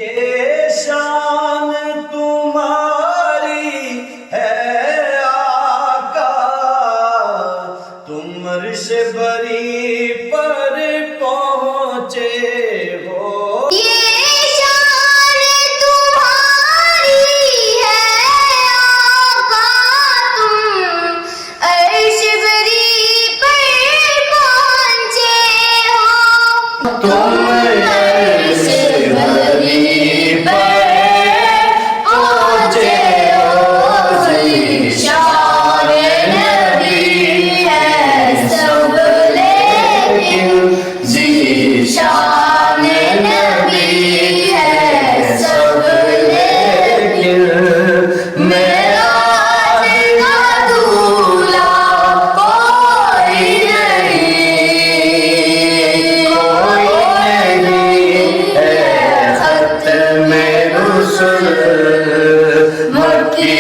یہ شان تمہاری ہے آقا، تم عرش بری پر پہنچے ہو۔ یہ شان تمہاری ہے آقا، تم عرش بری پر پہنچے ہو۔ تم عرش بری پر پہنچے ہو۔ ذیشان نبی ہے سب لیکن، ذیشان نبی ہے سب لیکن، معراج کا دولہا کوئی نہیں، کوئی نہیں ہے ختم رسل مکی